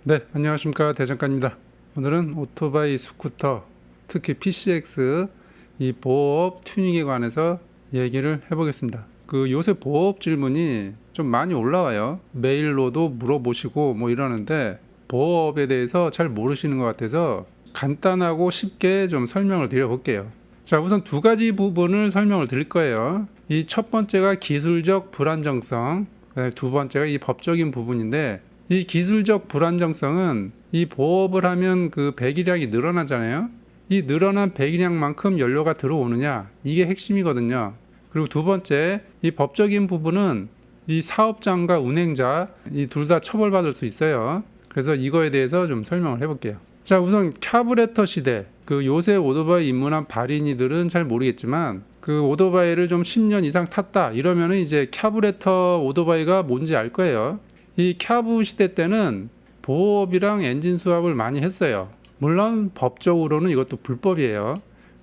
네, 안녕하십니까. 대장간입니다. 오늘은 오토바이, 스쿠터, 특히 PCX 이 보호업 튜닝에 관해서 얘기를 해보겠습니다. 요새 보호업 질문이 좀 많이 올라와요. 메일로도 물어보시고 뭐 이러는데 보호업에 대해서 잘 모르시는 것 같아서 간단하고 쉽게 좀 설명을 드려볼게요. 자, 우선 두 가지 부분을 설명을 드릴 거예요. 이 첫 번째가 기술적 불안정성, 두 번째가 이 법적인 부분인데, 이 기술적 불안정성은 이 보호업을 하면 그 배기량이 늘어나잖아요. 이 늘어난 배기량만큼 연료가 들어오느냐, 이게 핵심이거든요. 그리고 두 번째, 이 법적인 부분은 이 사업장과 운행자 이 둘 다 처벌받을 수 있어요. 그래서 이거에 대해서 좀 설명을 해볼게요. 자, 우선 카브레터 시대, 요새 오토바이 입문한 발인이들은 잘 모르겠지만 오토바이를 좀 10년 이상 탔다 이러면은 이제 카브레터 오토바이가 뭔지 알 거예요. 이 캬브 시대 때는 보호업이랑 엔진 수압을 많이 했어요. 물론 법적으로는 이것도 불법이에요.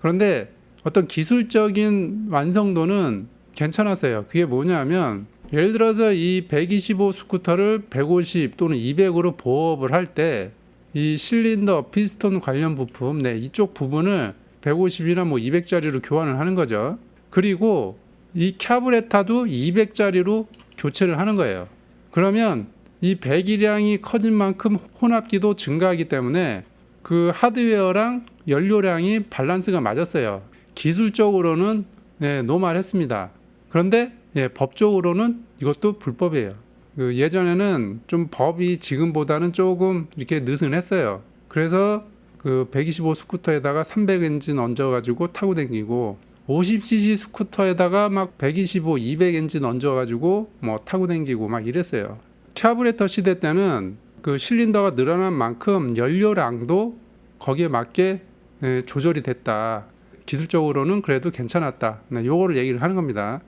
그런데 어떤 기술적인 완성도는 괜찮았어요. 그게 뭐냐면 예를 들어서 이 125 스쿠터를 150 또는 200으로 보호업을 할 때 이 실린더, 피스톤 관련 부품, 이쪽 부분을 150이나 뭐 200짜리로 교환을 하는 거죠. 그리고 이 캬브레타도 200짜리로 교체를 하는 거예요. 그러면 이 배기량이 커진 만큼 혼합기도 증가하기 때문에 그 하드웨어랑 연료량이 밸런스가 맞았어요. 기술적으로는 노말했습니다. 그런데 법적으로는 이것도 불법이에요. 예전에는 좀 법이 지금보다는 조금 이렇게 느슨했어요. 그래서 125 스쿠터에다가 300 엔진 얹어가지고 타고 다니고 50cc 스쿠터에다가 막 125, 200 엔진 얹어가지고 뭐 타고 다니고 막 이랬어요. 캬브레터 시대 때는 그 실린더가 늘어난 만큼 연료량도 거기에 맞게 조절이 됐다. 기술적으로는 그래도 괜찮았다. 요거를 얘기를 하는 겁니다.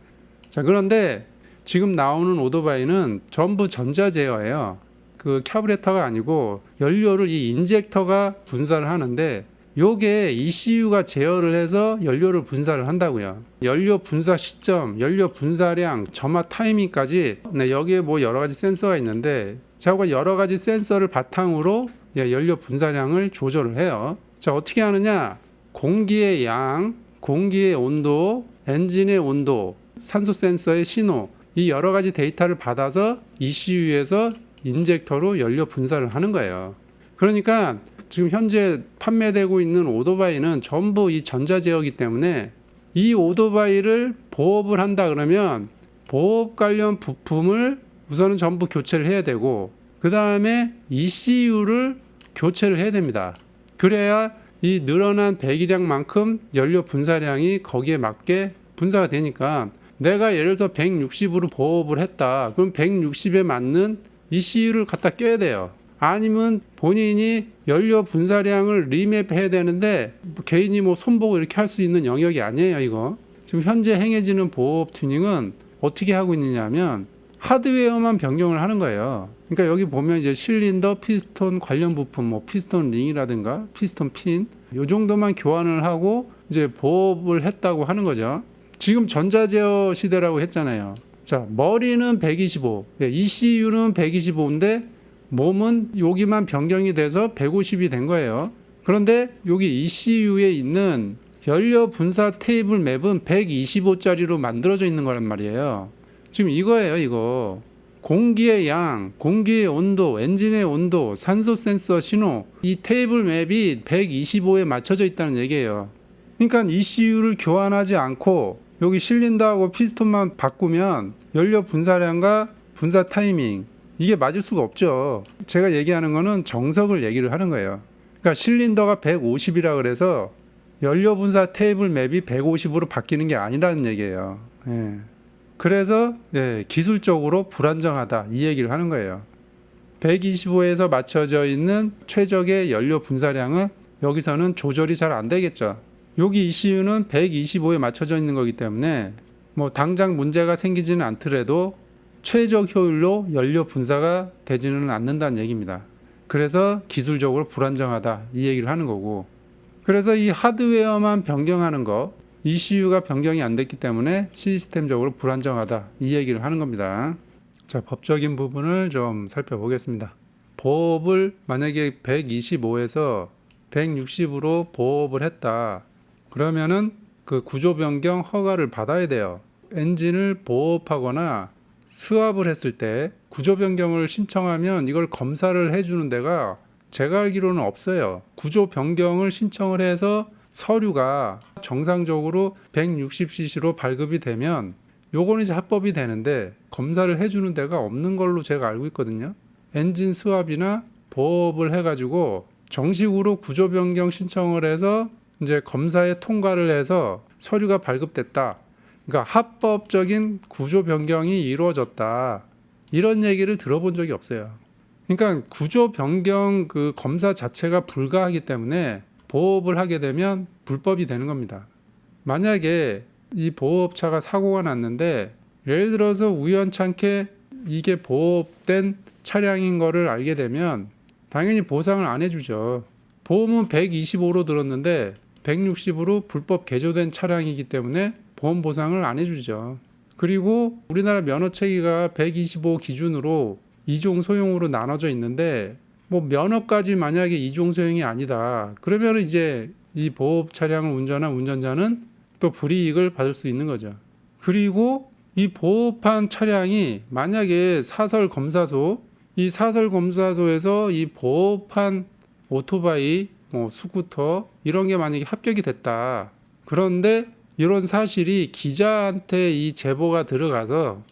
자, 그런데 지금 나오는 오토바이는 전부 전자 제어예요. 캬브레터가 아니고 연료를 이 인젝터가 분사를 하는데 요게 ECU가 제어를 해서 연료를 분사를 한다고요. 연료 분사 시점, 연료 분사량, 점화 타이밍까지 여기에 뭐 여러 가지 센서가 있는데 저거 여러 가지 센서를 바탕으로 연료 분사량을 조절을 해요. 자, 어떻게 하느냐? 공기의 양, 공기의 온도, 엔진의 온도, 산소 센서의 신호 이 여러 가지 데이터를 받아서 ECU에서 인젝터로 연료 분사를 하는 거예요. 그러니까 지금 현재 판매되고 있는 오토바이는 전부 이 전자 제어이기 때문에 이 오토바이를 보호업을 한다 그러면 보호업 관련 부품을 우선은 전부 교체를 해야 되고 그 다음에 ECU를 교체를 해야 됩니다. 그래야 이 늘어난 배기량만큼 연료 분사량이 거기에 맞게 분사가 되니까 내가 예를 들어 160으로 보호업을 했다. 그럼 160에 맞는 ECU를 갖다 껴야 돼요. 아니면 본인이 연료 분사량을 리맵해야 되는데 개인이 뭐 손보고 이렇게 할 수 있는 영역이 아니에요. 이거 지금 현재 행해지는 보호업 튜닝은 어떻게 하고 있느냐면 하드웨어만 변경을 하는 거예요. 그러니까 여기 보면 이제 실린더, 피스톤 관련 부품, 뭐 피스톤 링이라든가 피스톤 핀, 요 정도만 교환을 하고 이제 보호업을 했다고 하는 거죠. 지금 전자제어 시대라고 했잖아요. 자, 머리는 125, ECU는 125인데 몸은 여기만 변경이 돼서 150이 된 거예요. 그런데 여기 ECU에 있는 연료 분사 테이블 맵은 125짜리로 만들어져 있는 거란 말이에요. 지금 이거예요, 이거. 공기의 양, 공기의 온도, 엔진의 온도, 산소 센서 신호, 이 테이블 맵이 125에 맞춰져 있다는 얘기예요. 그러니까 ECU를 교환하지 않고 여기 실린더하고 피스톤만 바꾸면 연료 분사량과 분사 타이밍 이게 맞을 수가 없죠. 제가 얘기하는 거는 정석을 얘기를 하는 거예요. 그러니까 실린더가 150이라 그래서 연료 분사 테이블 맵이 150으로 바뀌는 게 아니라는 얘기예요. 그래서 기술적으로 불안정하다 이 얘기를 하는 거예요. 125에서 맞춰져 있는 최적의 연료 분사량은 여기서는 조절이 잘 안 되겠죠. 여기 ECU는 125에 맞춰져 있는 거기 때문에 뭐 당장 문제가 생기지는 않더라도 최적 효율로 연료 분사가 되지는 않는다는 얘기입니다. 그래서 기술적으로 불안정하다 이 얘기를 하는 거고, 그래서 이 하드웨어만 변경하는 거 ECU가 변경이 안 됐기 때문에 시스템적으로 불안정하다 이 얘기를 하는 겁니다. 자, 법적인 부분을 좀 살펴보겠습니다. 보업을 만약에 125에서 160으로 보업을 했다. 그러면은 그 구조 변경 허가를 받아야 돼요. 엔진을 보업하거나 스왑을 했을 때 구조 변경을 신청하면 이걸 검사를 해주는 데가 제가 알기로는 없어요. 구조 변경을 신청을 해서 서류가 정상적으로 160cc로 발급이 되면 요거는 이제 합법이 되는데 검사를 해주는 데가 없는 걸로 제가 알고 있거든요. 엔진 스왑이나 보업을 해가지고 정식으로 구조 변경 신청을 해서 이제 검사에 통과를 해서 서류가 발급됐다. 그러니까 합법적인 구조 변경이 이루어졌다. 이런 얘기를 들어본 적이 없어요. 그러니까 구조 변경 그 검사 자체가 불가하기 때문에 보업을 하게 되면 불법이 되는 겁니다. 만약에 이 보업차가 사고가 났는데 예를 들어서 우연찮게 이게 보업된 차량인 거를 알게 되면 당연히 보상을 안 해주죠. 보험은 125로 들었는데 160으로 불법 개조된 차량이기 때문에 보험 보상을 안 해주죠. 그리고 우리나라 면허 체계가 125 기준으로 2종 소형으로 나눠져 있는데 뭐 면허까지 만약에 2종 소형이 아니다. 그러면 이제 이 보업 차량을 운전한 운전자는 또 불이익을 받을 수 있는 거죠. 그리고 이 보업한 차량이 만약에 사설 검사소, 이 사설 검사소에서 이 보업한 오토바이, 뭐 스쿠터 이런 게 만약에 합격이 됐다. 그런데 이런 사실이 기자한테 이 제보가 들어가서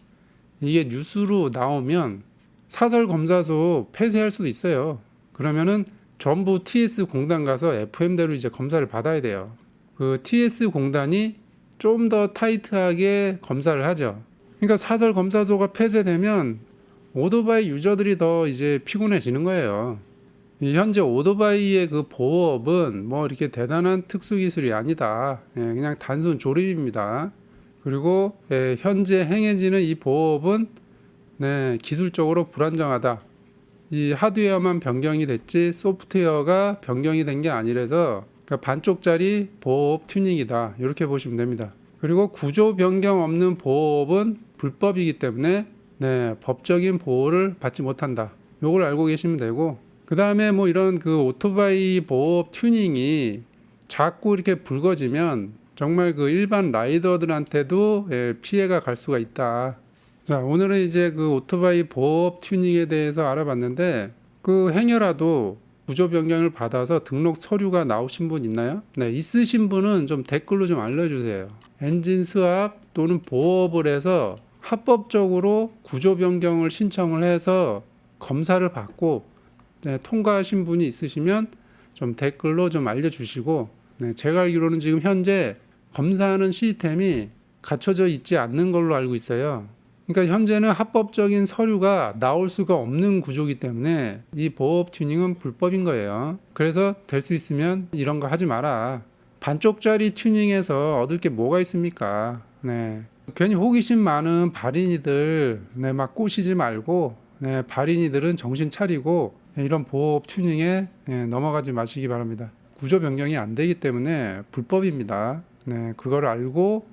이게 뉴스로 나오면 사설 검사소 폐쇄할 수도 있어요. 그러면은 전부 TS 공단 가서 FM대로 이제 검사를 받아야 돼요. 그 TS 공단이 좀 더 타이트하게 검사를 하죠. 그러니까 사설 검사소가 폐쇄되면 오토바이 유저들이 더 이제 피곤해지는 거예요. 현재 오토바이의 그 보업은 뭐 이렇게 대단한 특수 기술이 아니다. 그냥 단순 조립입니다. 그리고 현재 행해지는 이 보업은 기술적으로 불안정하다. 이 하드웨어만 변경이 됐지 소프트웨어가 변경이 된 게 아니라서 그러니까 반쪽짜리 보업 튜닝이다. 이렇게 보시면 됩니다. 그리고 구조 변경 없는 보업은 불법이기 때문에 법적인 보호를 받지 못한다. 요걸 알고 계시면 되고, 그 다음에 뭐 이런 그 오토바이 보업 튜닝이 자꾸 이렇게 불거지면 정말 그 일반 라이더들한테도 피해가 갈 수가 있다. 자, 오늘은 이제 그 오토바이 보업 튜닝에 대해서 알아봤는데, 그 행여라도 구조 변경을 받아서 등록 서류가 나오신 분 있나요? 네, 있으신 분은 좀 댓글로 좀 알려주세요. 엔진 스왑 또는 보업을 해서 합법적으로 구조 변경을 신청을 해서 검사를 받고 통과하신 분이 있으시면 좀 댓글로 좀 알려주시고, 제가 알기로는 지금 현재 검사하는 시스템이 갖춰져 있지 않는 걸로 알고 있어요. 그러니까 현재는 합법적인 서류가 나올 수가 없는 구조이기 때문에 이 보업 튜닝은 불법인 거예요. 그래서 될 수 있으면 이런 거 하지 마라. 반쪽짜리 튜닝에서 얻을 게 뭐가 있습니까? 괜히 호기심 많은 발인이들 막 꼬시지 말고 발인이들은 정신 차리고 이런 보업 튜닝에 넘어가지 마시기 바랍니다. 구조 변경이 안 되기 때문에 불법입니다. 그걸 알고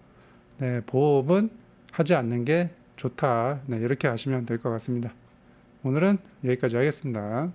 보업은 하지 않는 게 좋다. 이렇게 하시면 될 것 같습니다. 오늘은 여기까지 하겠습니다.